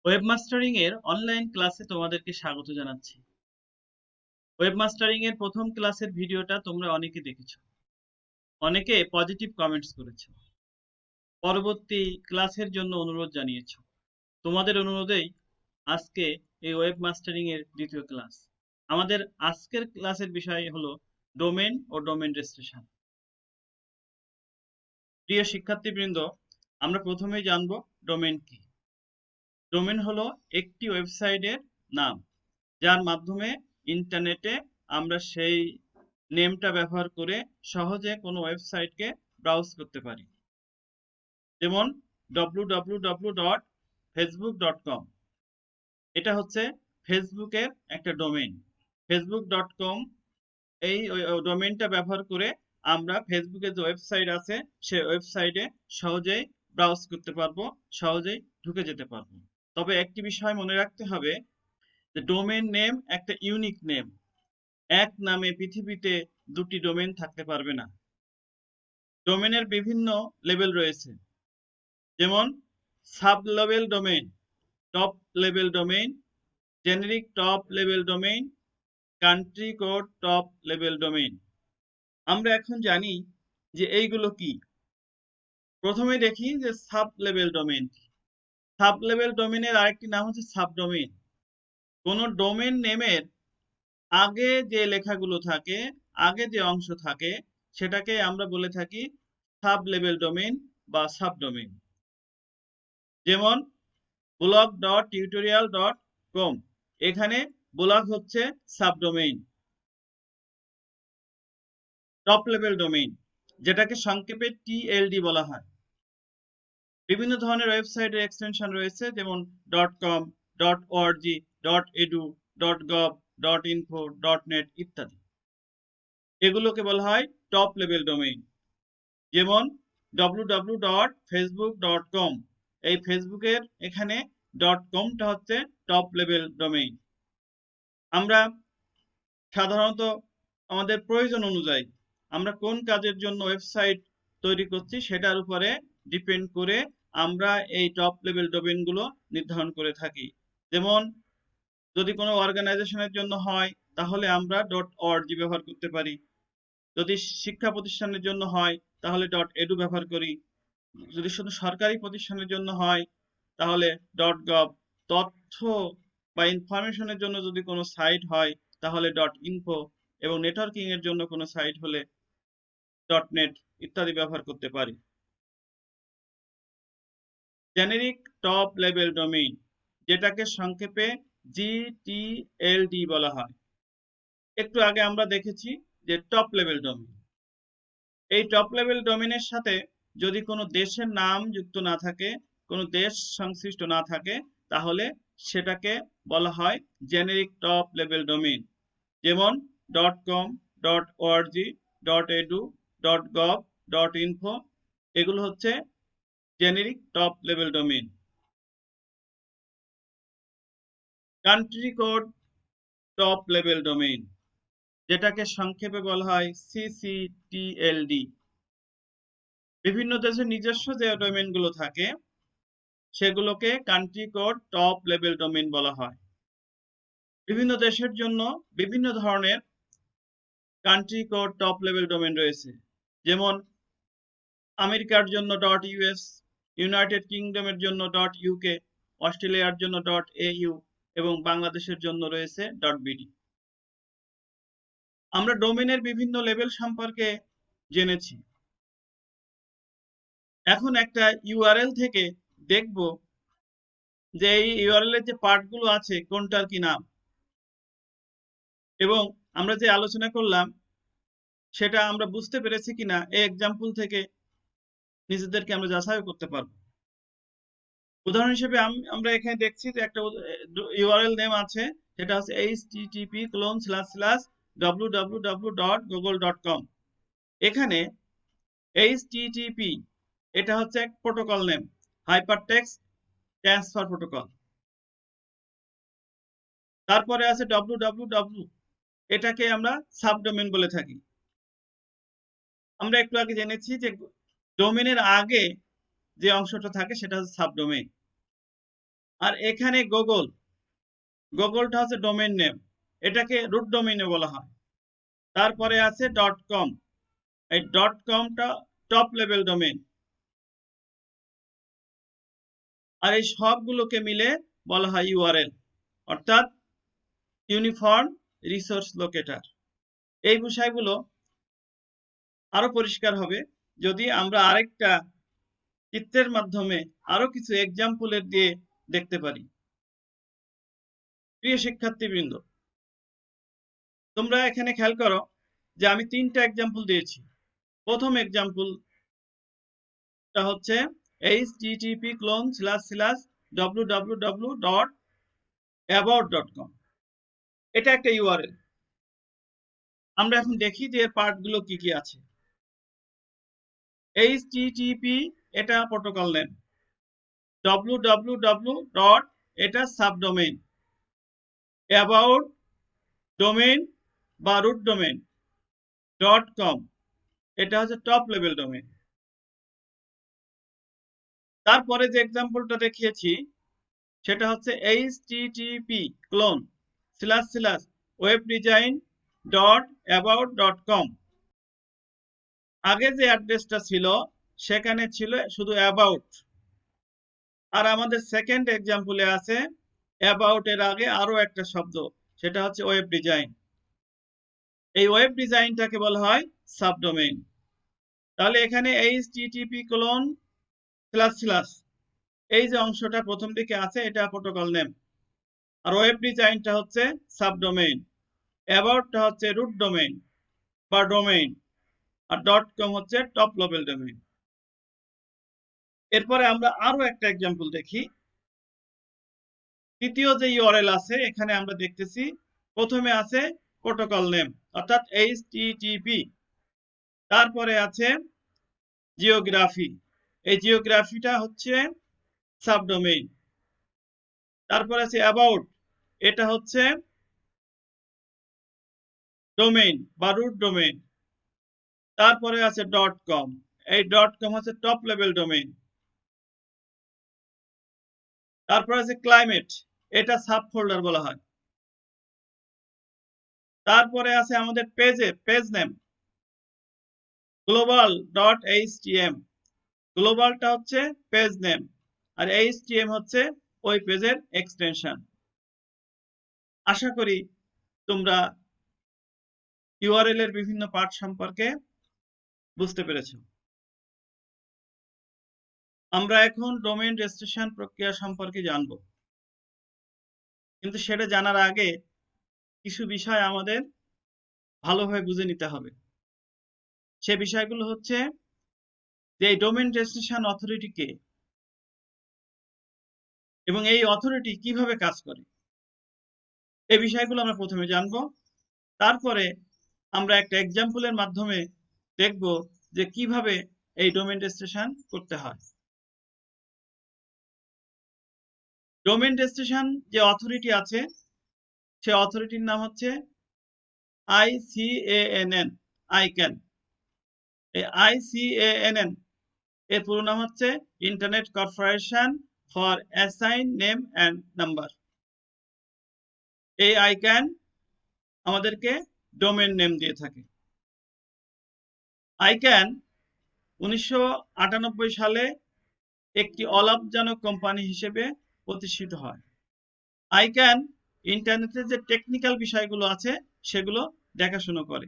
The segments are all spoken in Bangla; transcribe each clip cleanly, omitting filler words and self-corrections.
ওয়েবমাস্টারিং এর অনলাইন ক্লাসে তোমাদেরকে স্বাগত জানাচ্ছি। ওয়েবমাস্টারিং এর প্রথম ক্লাসের ভিডিওটা তোমরা অনেকে দেখেছো, অনেকে পজিটিভ কমেন্টস করেছো, পরবর্তী ক্লাসের জন্য অনুরোধ জানিয়েছো। তোমাদের অনুরোধেই আজকে এই ওয়েবমাস্টারিং এর দ্বিতীয় ক্লাস। আমাদের আজকের ক্লাসের বিষয় হলো ডোমেন ও ডোমেন রেজিস্ট্রেশন। প্রিয় শিক্ষার্থীবৃন্দ, আমরা প্রথমেই জানবো ডোমেন কি। ডোমেন হলো একটি ওয়েবসাইটের নাম, যার মাধ্যমে ইন্টারনেটে আমরা সেই নেমটা ব্যবহার করে সহজে কোনো ওয়েবসাইটকে ব্রাউজ করতে পারি। যেমন www.facebook.com, এটা হচ্ছে ফেসবুকের একটা ডোমেইন। facebook.com এই ডোমেইনটা ব্যবহার করে আমরা ফেসবুকের যে ওয়েবসাইট আছে সেই ওয়েবসাইটে সহজেই ব্রাউজ করতে পারবো, সহজেই ঢুকে যেতে পারবো। তবে একটি বিষয় মনে রাখতে হবে যে ডোমেইন নেম একটা ইউনিক নেম। এক নামে পৃথিবীতে দুটি ডোমেইন থাকতে পারবে না। ডোমেইনের বিভিন্ন লেভেল রয়েছে, যেমন sub level domain, top level domain, generic top level domain, country code top level domain. আমরা এখন জানি যে এইগুলো কি। প্রথমে দেখি যে সাব লেভেল ডোমেইন কি। সাব লেভেল ডোমেইনের আরেকটি নাম হচ্ছে সাবডোমেইন। কোনো ডোমেইন নেমের আগে যে লেখাগুলো থাকে, আগে যে অংশ থাকে, সেটাকে আমরা বলে থাকি সাব লেভেল ডোমেইন বা সাবডোমেইন। যেমন blog.tutorial.com, এখানে ব্লগ হচ্ছে সাবডোমেইন। টপ লেভেল ডোমেইন, যেটাকে সংক্ষেপে টিএলডি বলা হয়। বিভিন্ন ধরনের ওয়েবসাইটের এক্সটেনশন রয়েছে, যেমন .com, .org, .edu, .gov, .info, .net ইত্যাদি। এগুলোকে বলা হয় টপ লেভেল ডোমেইন। যেমন www.facebook.com, এই ফেসবুকের এখানে .comটা হচ্ছে টপ লেভেল ডোমেইন। আমরা সাধারণত আমাদের প্রয়োজন অনুযায়ী আমরা কোন কাজের জন্য ওয়েবসাইট তৈরি করছি সেটার উপরে ডিপেন্ড করে আমরা এই টপ লেভেল ডোমেইনগুলো নির্ধারণ করে থাকি। যেমন যদি কোনো অর্গানাইজেশনের জন্য হয় তাহলে আমরা .org ব্যবহার করতে পারি। যদি শিক্ষা প্রতিষ্ঠানের জন্য হয় তাহলে .edu ব্যবহার করি। যদি শুধু সরকারি প্রতিষ্ঠানের জন্য হয় তাহলে .gov, তথ্য বা ইনফরমেশনের জন্য যদি কোনো সাইট হয় তাহলে .info, এবং নেটওয়ার্কিং এর জন্য কোনো সাইট হলে .net ইত্যাদি ব্যবহার করতে পারি। জেনেরিক টপ লেভেল ডোমেইন, যেটাকে সংক্ষেপে জিটিএলডি বলা হয়। একটু আগে আমরা দেখেছি যে টপ লেভেল ডোমেইন, এই টপ লেভেল ডোমেইনের সাথে যদি কোনো দেশের নাম যুক্ত না থাকে, কোনো দেশ সংশ্লিষ্ট না থাকে, তাহলে সেটাকে বলা হয় জেনেরিক টপ লেভেল ডোমেইন। যেমন .com, .org, .edu, .gov, .info, এগুলো হচ্ছে generic top level domain. Country code top level domain, যেটাকে সংক্ষেপে বলা হয় সিসিটিএলডি। বিভিন্ন দেশের নিজস্ব যে ডোমেইনগুলো থাকে সেগুলোকে country code top level domain বলা হয়। বিভিন্ন দেশের জন্য বিভিন্ন ধরনের country code top level domain রয়েছে। যেমন আমেরিকার জন্য .US, ইউনাইটেড কিংডমের জন্য .UK, অস্ট্রেলিয়ার জন্য .AU এবং বাংলাদেশের জন্য রয়েছে .BD। আমরা ডোমেইনের বিভিন্ন লেভেল সম্পর্কে জেনেছি। এখন একটা ইউআরএল থেকে দেখব যে এই ইউআরএল এর যে পার্টগুলো আছে কোনটার কি নাম, এবং আমরা যে আলোচনা করলাম সেটা আমরা বুঝতে পেরেছি কিনা এই এক্সাম্পল থেকে নিজেদেরকে আমরা যাচাই করতে পারবো। উদাহরণ হিসেবে আমরা এখানে দেখছি যে একটা ইউআরএল নেম আছে, সেটা হচ্ছে http://www.google.com। এখানে http এটা হচ্ছে এক protocol name, hypertext transfer protocol. তারপরে আছে www, এটাকে আমরা সাবডোমেইন বলে থাকি। আমরা একটু আগে জেনেছি যে ডোমেইনের আগে যে অংশটা থাকে সেটা হচ্ছে সাবডোমেইন। আর এখানে গুগলটা হচ্ছে ডোমেইন নেম, এটাকে রুট ডোমেইনে বলা হয়। তারপরে আছে .com, এই .comটা টপ লেভেল ডোমেইন। আর এই সবগুলোকে মিলে বলা হয় ইউআরএল, অর্থাৎ ইউনিফর্ম রিসোর্স লোকেটর। এই বিষয়গুলো আরো পরিষ্কার হবে যদি আমরা আরেকটা চিত্রের মাধ্যমে আরো কিছু এক্সাম্পলের দিয়ে দেখতে পারি। প্রিয় শিক্ষার্থীবৃন্দ, তোমরা এখানে খেয়াল করো যে আমি 3টা এক্সাম্পল দিয়েছি। প্রথম এক্সাম্পলটা হচ্ছে http://www.about.com, এটা একটা ইউআরএল। আমরা এখন দেখি যে এর পার্টগুলো কি কি আছে। http এটা প্রোটোকল নেম, www. এটা সাবডোমেইন, about ডোমেইন বা রুট ডোমেইন, .com এটা হচ্ছে টপ লেভেল ডোমেইন। তারপরে যে এক্সাম্পলটা দেখিয়েছি সেটা হচ্ছে http://webdesign.about.com। আগে যে অ্যাড্রেসটা ছিল সেখানে ছিল শুধু অ্যাবাউট, আর আমাদের সেকেন্ড এক্সাম্পলে আছে অ্যাবাউট এর আগে আরো একটা শব্দ, সেটা হচ্ছে ওয়েব ডিজাইন। এই ওয়েব ডিজাইনটাকে বলা হয় সাবডোমেইন। তাহলে এখানে http:// এই যে অংশটা প্রথম দিকে আছে এটা প্রোটোকল নেম, আর ওয়েব ডিজাইনটা হচ্ছে সাবডোমেইন, অ্যাবাউটটা হচ্ছে রুট ডোমেইন বা ডোমেইন, আর .com হচ্ছে টপ লেভেল ডোমেইন। এরপরে আমরা আরো একটা এক্সাম্পল দেখি। তৃতীয় যে ইউআরএল আছে এখানে আমরা দেখতেছি প্রথমে আছে প্রোটোকল নেম অর্থাৎ http, তারপরে আছে জিওগ্রাফি, এই জিওগ্রাফিটা হচ্ছে সাবডোমেইন, তারপরে আছে অ্যাবাউট, এটা হচ্ছে ডোমেইন বা রুট ডোমেইন, তারপরে আছে .com, এই .com হচ্ছে টপ লেভেল ডোমেইন, তারপরে আছে ক্লাইমেট, এটা সাব ফোল্ডার বলা হয়, তারপরে আছে আমাদের পেজ নেম global.htm, গ্লোবালটা হচ্ছে পেজ নেম আর htm হচ্ছে ওই পেজের এক্সটেনশন। আশা করি তোমরা ইউআরএল এর বিভিন্ন পার্ট সম্পর্কে বুঝতে পেরেছো। আমরা এখন ডোমেইন রেজিস্ট্রেশন প্রক্রিয়া সম্পর্কে জানব, কিন্তু সেটা জানার আগে কিছু বিষয় আমাদের ভালোভাবে বুঝে নিতে হবে। সে বিষয়গুলো হচ্ছে যে এই ডোমেইন রেজিস্ট্রেশন অথরিটি কে এবং এই অথরিটি কিভাবে কাজ করে, এই বিষয়গুলো আমরা প্রথমে জানব। তারপরে আমরা একটা এক্সাম্পলের মাধ্যমে দেখব যে কিভাবে এই ডোমেইন রেজিস্ট্রেশন করতে হয়। ডোমেইন রেজিস্ট্রেশন যে অথরিটি আছে সে অথরিটির নাম হচ্ছে ICANN, আইক্যান। এই ICANN এর পুরো নাম হচ্ছে internet corporation for assign name and number. এই আইক্যান আমাদেরকে ডোমেইন নেম দিয়ে থাকে। আইক্যান 1998 সালে একটি অলাভজনক কোম্পানি হিসেবে প্রতিষ্ঠিত হয়। আইক্যান ইন্টারনেটের যে টেকনিক্যাল বিষয়গুলো আছে সেগুলো দেখাশোনা করে।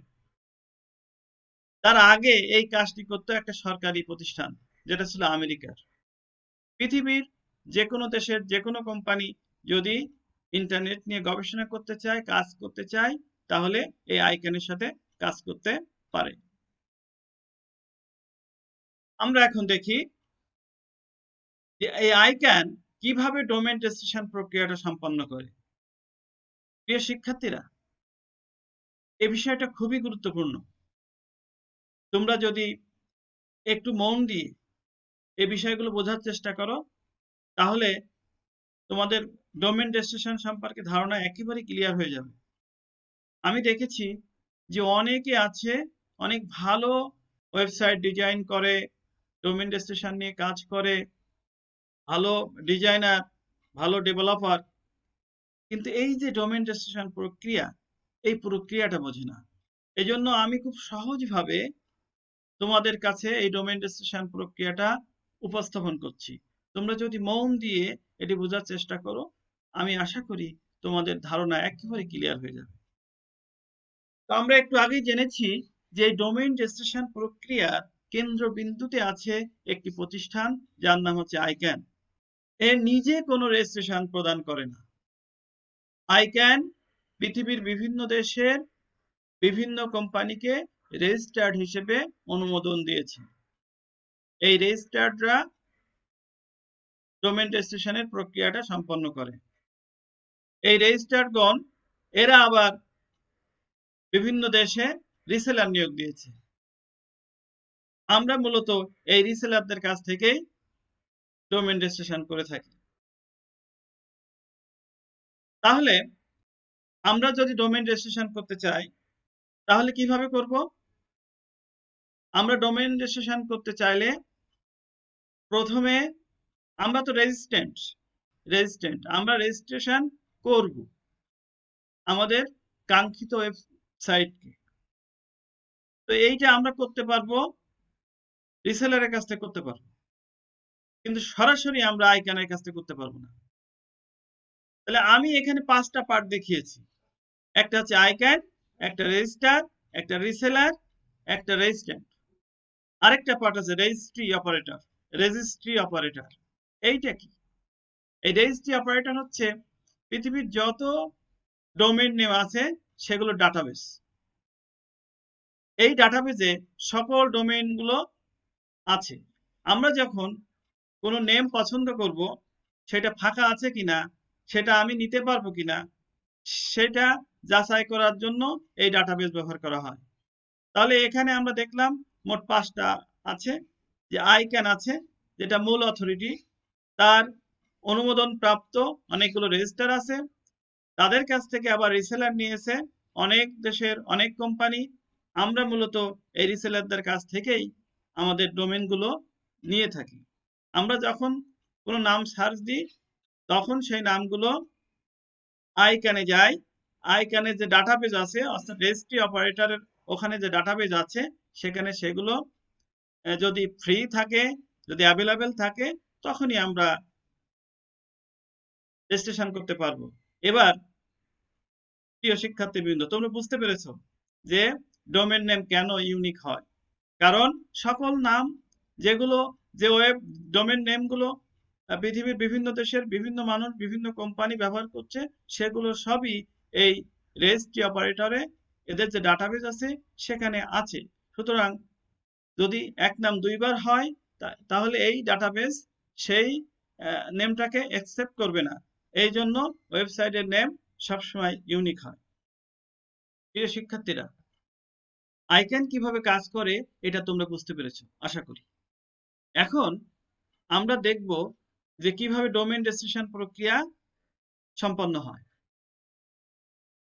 তার আগে এই কাজটি করতো একটা সরকারি প্রতিষ্ঠান, যেটা ছিল আমেরিকার। পৃথিবীর যে কোনো দেশের যে কোনো কোম্পানি যদি ইন্টারনেট নিয়ে গবেষণা করতে চায়, কাজ করতে চায়, তাহলে এই আইক্যানের সাথে কাজ করতে পারে। আমরা এখন দেখি যে এই আইক্যান কিভাবে ডোমেইন রেজিস্ট্রেশন প্রক্রিয়াটা সম্পন্ন করে। প্রিয় শিক্ষার্থীরা, এই বিষয়টা খুবই গুরুত্বপূর্ণ। তোমরা যদি একটু মন দিয়ে এই বিষয়গুলো বোঝার চেষ্টা করো তাহলে তোমাদের ডোমেইন রেজিস্ট্রেশন সম্পর্কে ধারণা একেবারে ক্লিয়ার হয়ে যাবে। আমি দেখেছি যে অনেকে আছে অনেক ভালো ওয়েবসাইট ডিজাইন করে, ডোমেইন রেজিস্ট্রেশন নিয়ে কাজ করে, ভালো ডিজাইনার, ভালো ডেভেলপার, কিন্তু এই যে ডোমেইন রেজিস্ট্রেশন প্রক্রিয়া, এই প্রক্রিয়াটা বোঝে না। এজন্য আমি খুব সহজভাবে তোমাদের কাছে এই ডোমেইন রেজিস্ট্রেশন প্রক্রিয়াটা উপস্থাপন করছি। তোমরা যদি মন দিয়ে এটি বোঝার চেষ্টা করো, আমি আশা করি তোমাদের ধারণা একেবারে ক্লিয়ার হয়ে যাবে। তো আমরা একটু আগেই জেনেছি যে এই ডোমেইন রেজিস্ট্রেশন প্রক্রিয়ার কেন্দ্রবিন্দুতে আছে একটি প্রতিষ্ঠান যার নাম হচ্ছে আইক্যান। এর নিজে কোনো রেজিস্ট্রেশন প্রদান করে না। আইক্যান পৃথিবীর বিভিন্ন দেশের বিভিন্ন কোম্পানিকে রেজিস্টার্ড হিসেবে অনুমোদন দিয়েছে। এই রেজিস্টার্ডরা ডোমেইন রেজিস্ট্রেশনের প্রক্রিয়াটা সম্পন্ন করে। এই রেজিস্টার্ডগণ এরা আবার বিভিন্ন দেশে রিসেলার নিয়োগ দিয়েছে। আমরা মূলত এই রিসেলারদের কাছ থেকেই ডোমেইন রেজিস্ট্রেশন করে থাকি। তাহলে আমরা যদি ডোমেইন রেজিস্ট্রেশন করতে চাই তাহলে কিভাবে করব? আমরা ডোমেইন রেজিস্ট্রেশন করতে চাইলে প্রথমে আমরা তো রেজিস্ট্যান্ট আমরা রেজিস্ট্রেশন করব আমাদের কাঙ্ক্ষিত ওয়েবসাইটকে। তো এইটা আমরা করতে পারবো রিসেলারের কাছ থেকে করতে পারবো, কিন্তু সরাসরি আমরা আইক্যানের কাছ থেকে করতে পারবো না। তাহলে আমি এখানে 5টা পার্ট দেখিয়েছি। একটা হচ্ছে আইক্যান, একটা রেজিস্টার, একটা রিসেলার, একটা রেজিস্ট্যান্ট। আরেকটা পার্ট আছে রেজিস্ট্রি অপারেটর। এইটা কি? এই রেজিস্ট্রি অপারেটর হচ্ছে পৃথিবীর যত ডোমেইন নেম আছে সেগুলো ডাটাবেস। এই ডাটাবেসে সকল ডোমেইন গুলো আছে। আমরা যখন কোনো নেম পছন্দ করব, সেটা ফাঁকা আছে কিনা, সেটা আমি নিতে পারবো কিনা, সেটা যাচাই করার জন্য এই ডাটাবেস ব্যবহার করা হয়। তাহলে এখানে আমরা দেখলাম মোট 5টা আছে। যে আইক্যান আছে, যেটা মূল অথরিটি, তার অনুমোদন প্রাপ্ত অনেকগুলো রেজিস্টার আছে। তাদের কাছ থেকে আবার রিসেলার নিয়েছে অনেক দেশের অনেক কোম্পানি। আমরা মূলত এই রিসেলারদের কাছ থেকেই আমাদের ডোমেইনগুলো নিয়ে থাকি। আমরা যখন কোনো নাম সার্চ দিই তখন সেই নামগুলো আইক্যানে যায়। আইক্যানে যে ডাটাবেজ আছে অর্থাৎ রেজিস্ট্রি অপারেটরের ওখানে যে ডাটাবেজ আছে সেখানে সেগুলো যদি ফ্রি থাকে, যদি অ্যাভেলেবেল থাকে, তখনই আমরা রেজিস্ট্রেশন করতে পারবো। এবার প্রিয় শিক্ষার্থীবৃন্দ, তোমরা বুঝতে পেরেছো যে ডোমেইন নেম কেন ইউনিক হয়। কারণ সকল নাম যেগুলো যে ওয়েব ডোমেইন নেমগুলো পৃথিবীর বিভিন্ন দেশের বিভিন্ন মানুষ বিভিন্ন কোম্পানি ব্যবহার করছে, সেগুলো সবই এই রেজিস্ট্রি অপারেটরে এদের যে ডাটাবেস আছে সেখানে আছে। সুতরাং যদি এক নাম দুইবার হয় তাহলে এই ডাটাবেস সেই নেমটাকে অ্যাকসেপ্ট করবে না। এই জন্য ওয়েবসাইটের নেম সবসময় ইউনিক হয়। প্রিয় শিক্ষার্থীরা, আইক্যান কিভাবে কাজ করে এটা তোমরা বুঝতে পেরেছো আশা করি। এখন আমরা দেখব যে কিভাবে ডোমেইন রেজিস্ট্রেশন প্রক্রিয়া সম্পন্ন হয়।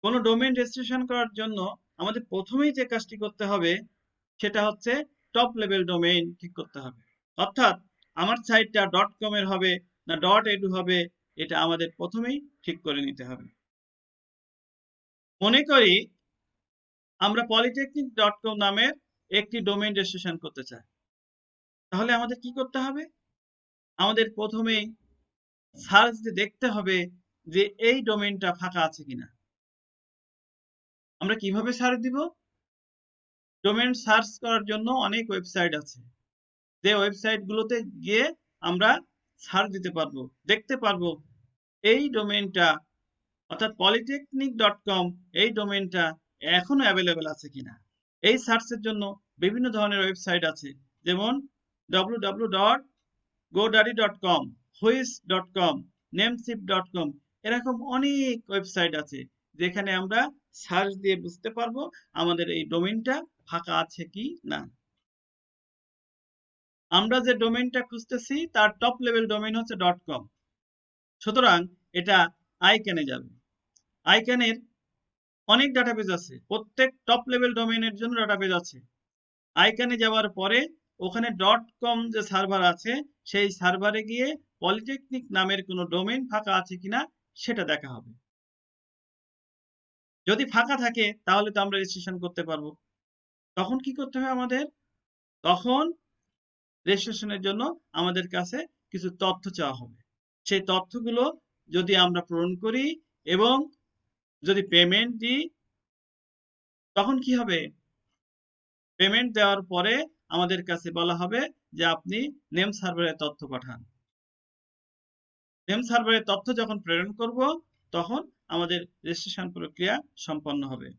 কোনো ডোমেইন রেজিস্ট্রেশন করার জন্য আমাদের প্রথমেই যে কাজটি করতে হবে সেটা হচ্ছে টপ লেভেল ডোমেইন ঠিক করতে হবে। অর্থাৎ আমার সাইটটা .com এর হবে না .edu হবে, এটা আমাদের প্রথমেই ঠিক করে নিতে হবে। মনে করি আমরা polytechnic.com নামের একটি ডোমেইন রেজিস্ট্রেশন করতে চাই। তাহলে আমাদের কি করতে হবে? আমাদের প্রথমেই সার্চ দিয়ে দেখতে হবে যে এই ডোমেইনটা ফাঁকা আছে কিনা। আমরা কিভাবে সার্চ দিব? ডোমেইন সার্চ করার জন্য অনেক ওয়েবসাইট আছে, যে ওয়েবসাইটগুলোতে গিয়ে আমরা সার্চ দিতে পারবো, দেখতে পারবো এই ডোমেইনটা অর্থাৎ polytechnic.com এই ডোমেইনটা এখনো অ্যাভেলেবেল আছে কিনা। এই সার্চের জন্য বিভিন্ন ধরনের ওয়েবসাইট আছে, যেমন www.godaddy.com, whois.com, namecheap.com, এরকম অনেক ওয়েবসাইট আছে যেখানে আমরা সার্চ দিয়ে বুঝতে পারবো আমাদের এই ডোমেইনটা ফাঁকা আছে কি না। আমরা যে ডোমেইনটা খুঁজতেছি তার টপ লেভেল ডোমেইন হচ্ছে .com। সুতরাং এটা আইক্যানে যাবে। আইক্যানের অনেক ডাটাবেজ আছে, প্রত্যেক টপ লেভেল ডোমেইনের জন্য ডাটাবেজ আছে। আইক্যানে যাওয়ার পরে ওখানে .com যে সার্ভার আছে সেই সার্ভারে গিয়ে পলিটেকনিক নামের কোনো ডোমেইন ফাঁকা আছে কিনা সেটা দেখা হবে। যদি ফাঁকা থাকে তাহলে তো আমরা রেজিস্ট্রেশন করতে পারবো। তখন কি করতে হবে আমাদের? তখন রেজিস্ট্রেশনের জন্য আমাদের কাছে কিছু তথ্য চাওয়া হবে। সেই তথ্যগুলো যদি আমরা পূরণ করি এবং যদি পেমেন্ট দিই, তখন কি হবে? পেমেন্ট দেওয়ার পরে আমাদের কাছে বলা হবে যে আপনি নেম সার্ভারে তথ্য পাঠান। নেম সার্ভারে তথ্য যখন প্রেরণ করব, তখন আমাদের রেজিস্ট্রেশন প্রক্রিয়া সম্পন্ন হবে।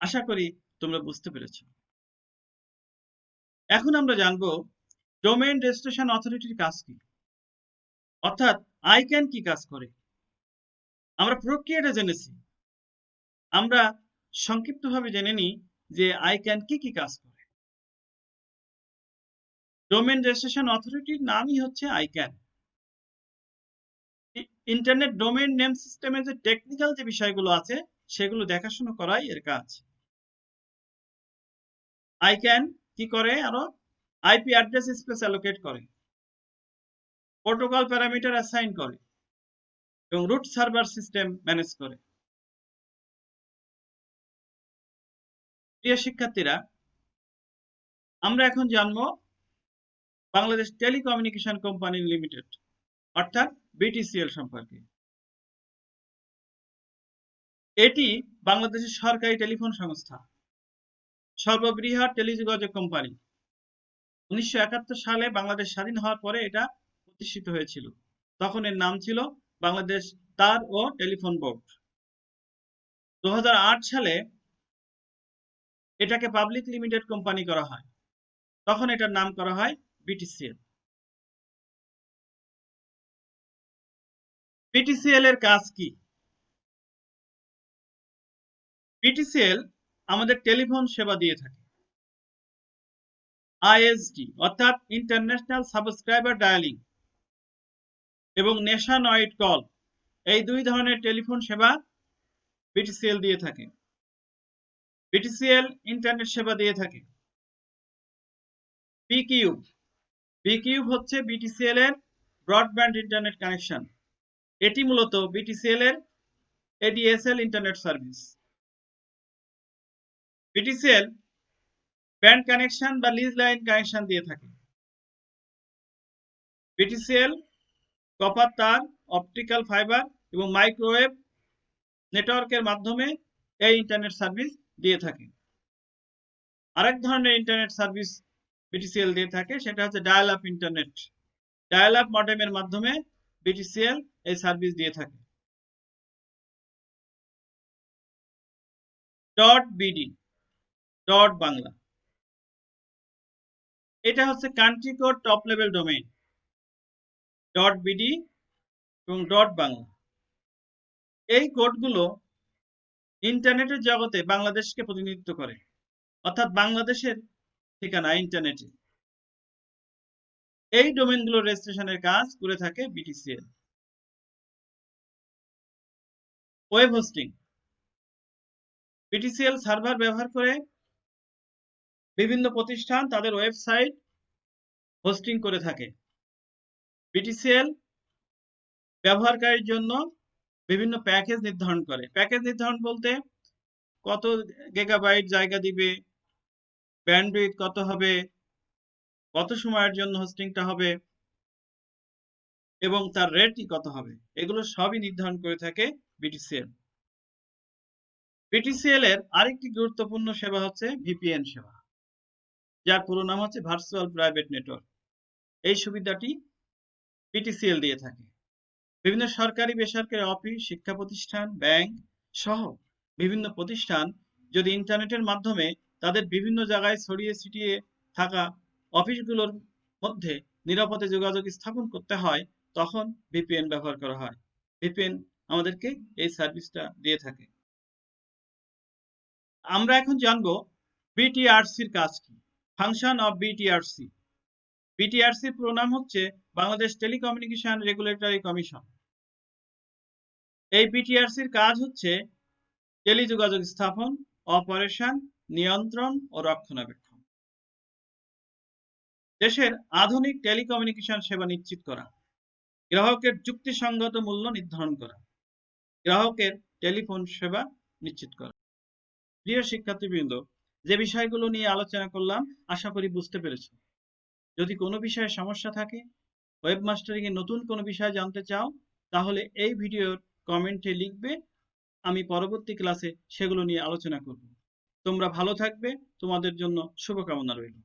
আশা করি তোমরা বুঝতে পেরেছ। এখন আমরা জানবো ডোমেইন রেজিস্ট্রেশন অথরিটির কাজ কি, অর্থাৎ আইক্যান কি কাজ করে। আমরা প্রক্রিয়াটা জেনেছি, আমরা সংক্ষিপ্তভাবে জেনে নিই যে আইক্যান কি কাজ করে। ডোমেইন রেজিস্ট্রেশন অথরিটির নামই হচ্ছে আইক্যান। ইন্টারনেট ডোমেইন নেম সিস্টেমে যে টেকনিক্যাল যে বিষয়গুলো আছে সেগুলো দেখাশোনা করাই এর কাজ। আইক্যান কি করে? আরো আইপি অ্যাড্রেস স্পেস অ্যালোকেট করে, প্রোটোকল প্যারামিটার অ্যাসাইন করে এবং রুট সার্ভার সিস্টেম ম্যানেজ করে। প্রিয় শিক্ষার্থীরা, আমরা এখন জানবো বাংলাদেশ টেলিকমিউনিকেশন কোম্পানি লিমিটেড অর্থাৎ বিটিসিএল সম্পর্কে। এটি বাংলাদেশের সরকারি টেলিফোন সংস্থা, সর্ববৃহৎ টেলিযোগাযোগ কোম্পানি। 1971 সালে বাংলাদেশ স্বাধীন হওয়ার পরে এটা প্রতিষ্ঠিত হয়েছিল। তখন এর নাম ছিল বাংলাদেশ তার ও টেলিফোন বোর্ড। 2008 সালে এটাকে পাবলিক লিমিটেড কোম্পানি করা হয়, তখন এটার নাম করা হয় বিটিসিএল। বিটিসিএল এর কাজ কি? বিটিসিএল আমাদের টেলিফোন সেবা দিয়ে থাকে। আইএসডি অর্থাৎ ইন্টারন্যাশনাল সাবস্ক্রাইবার ডায়ালিং এবং নেশন ওয়াইড কল, এই দুই ধরনের টেলিফোন সেবা বিটিসিএল দিয়ে থাকে। বিটিসিএল ইন্টারনেট সেবা দিয়ে থাকে। পিকিউব, পিকিউব হচ্ছে বিটিসিএল এর ব্রডব্যান্ড ইন্টারনেট কানেকশন। এটি মূলত বিটিসিএল এর ADSL internet service. BTCL band connection বা লিজ লাইন কানেকশন দিয়ে থাকে। বিটিসিএল কপার তার, অপটিক্যাল ফাইবার এবং মাইক্রোওয়েভ নেটওয়ার্কের মাধ্যমে এই ইন্টারনেট সার্ভিস দিয়ে থাকে। আরেক ধরনের ইন্টারনেট সার্ভিস বিটিসিএল দিয়ে থাকে, সেটা হচ্ছে dial up internet. Dial up মডেমের মাধ্যমে বিটিসিএল এই সার্ভিস দিয়ে থাকে। .bd ডট বাংলা, এটা হচ্ছে country code top level domain. .bd এবং .বাংলা, এই কোডগুলো ইন্টারনেটের জগতে বাংলাদেশকে প্রতিনিধিত্ব করে, অর্থাৎ বাংলাদেশের ঠিকানা ইন্টারনেটে। এই ডোমেইনগুলো রেজিস্ট্রেশনের কাজ করে থাকে BTCL. Web hosting, BTCL server ব্যবহার করে বিভিন্ন প্রতিষ্ঠান তাদের ওয়েবসাইট হোস্টিং করে থাকে। বিটিসিএল ব্যবহারকারীর জন্য বিভিন্ন প্যাকেজ নির্ধারণ করে। প্যাকেজ নির্ধারণ বলতে কত গিগাবাইট জায়গা দিবে, ব্যান্ডউইথ কত হবে, কত সময়ের জন্য হোস্টিংটা হবে এবং তার রেটই কত হবে, এগুলো সবই নির্ধারণ করে থাকে বিটিসিএল। বিটিসিএল এর আরেকটি গুরুত্বপূর্ণ সেবা হচ্ছে ভিপিএন সেবা, যার পুরো নাম হচ্ছে ভার্চুয়াল প্রাইভেট নেটওয়ার্ক। এই সুবিধাটি বিটিসিএল দিয়ে থাকে। বিভিন্ন সরকারি বেসরকারি অফিস, শিক্ষা প্রতিষ্ঠান, ব্যাংক সহ বিভিন্ন প্রতিষ্ঠান যদি ইন্টারনেটের মাধ্যমে তাদের বিভিন্ন জায়গায় ছড়িয়ে ছিটিয়ে থাকা অফিসগুলোর মধ্যে নিরাপদে যোগাযোগ স্থাপন করতে হয়, তখন ভিপিএন ব্যবহার করা হয়। ভিপিএন আমাদেরকে এই সার্ভিসটা দিয়ে থাকে। আমরা এখন জানবো বিটিআরসির কাজ কি, ফাংশন অফ বিটিআরসি। বিটিআরসির পুরো নাম হচ্ছে বাংলাদেশ টেলিকমিউনিকেশন রেগুলেটরি কমিশন। এই বিটিআরসির কাজ হচ্ছে টেলিযোগাযোগ স্থাপন, অপারেশন, নিয়ন্ত্রণ ও রক্ষণাবেক্ষণ। দেশের আধুনিক টেলিকমিউনিকেশন সেবা নিশ্চিত করা, গ্রাহকের যুক্তিসঙ্গত মূল্য নির্ধারণ করা, গ্রাহকের টেলিফোন সেবা নিশ্চিত করা। প্রিয় শিক্ষার্থীবৃন্দ, যে বিষয়গুলো নিয়ে আলোচনা করলাম আশা করি বুঝতে পেরেছো। যদি কোনো বিষয়ে সমস্যা থাকে, ওয়েবমাস্টারিং এর নতুন কোনো বিষয় জানতে চাও, তাহলে এই ভিডিওর কমেন্টে লিখবে, আমি পরবর্তী ক্লাসে সেগুলো নিয়ে আলোচনা করব। তোমরা ভালো থাকবে, তোমাদের জন্য শুভকামনা রইল।